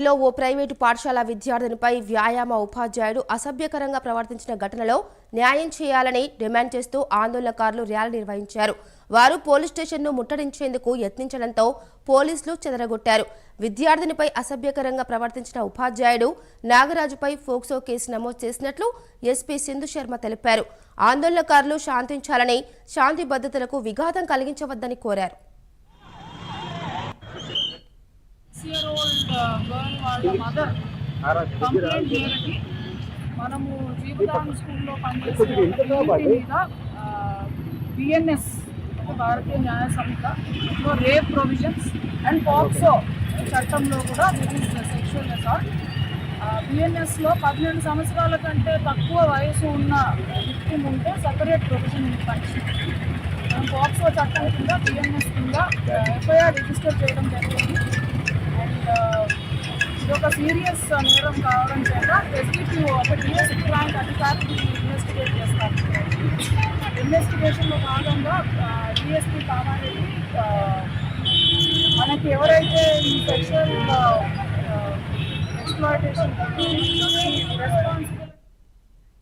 లో ఓ ప్రైవేటు పాఠశాల విద్యార్థినిపై వ్యాయామ ఉపాధ్యాయుడు అసభ్యకరంగా ప్రవర్తించిన ఘటనలో న్యాయం చేయాలని డిమాండ్ చేస్తూ ఆందోళనకారులు ర్యాలీ నిర్వహించారు. వారు పోలీస్ స్టేషన్ను ముట్టడించేందుకు యత్నించడంతో పోలీసులు చెదరగొట్టారు. విద్యార్థినిపై అసభ్యకరంగా ప్రవర్తించిన ఉపాధ్యాయుడు నాగరాజుపై ఫోక్సో కేసు నమోదు చేసినట్లు ఎస్పీ సింధు శర్మ తెలిపారు. ఆందోళనకారులు శాంతించాలని, శాంతి భద్రతలకు విఘాతం కలిగించవద్దని కోరారు. గర్ల్ వాళ్ళ మదర్ కంప్లైంట్ చేయడానికి మనము జీవితాంత స్కూల్లో పనిచేసే మీద బిఎన్ఎస్ భారతీయ న్యాయ సంస్థలో రేప్ ప్రొవిజన్స్ అండ్ పాక్సో చట్టంలో కూడా సెక్షువల్ అసాల్ట్ బిఎన్ఎస్లో 12 సంవత్సరాల కంటే తక్కువ వయసు ఉన్న విక్టిమ్ ఉంటే సెపరేట్ ప్రొవిజన్ పనిష్మెంట్. మనం పాక్సో చట్టం కింద బిఎన్ఎస్ కింద ఎఫ్ఐఆర్ రిజిస్టర్ చేయడం జరిగింది. అండ్ ఇది ఒక సీరియస్ నేరం కావడం చేత ఎస్డిపిఓ ఒక డిఎస్పీ ర్యాంక్ అధికారికి ఇన్వెస్టిగేట్ చేస్తారు. ఇన్వెస్టిగేషన్లో భాగంగా డిఎస్పీ కామారెడ్డి మనకి ఎవరైతే ఈ సెక్షువల్ ఎక్స్ప్లాయిటేషన్ రెస్పాన్సిబుల్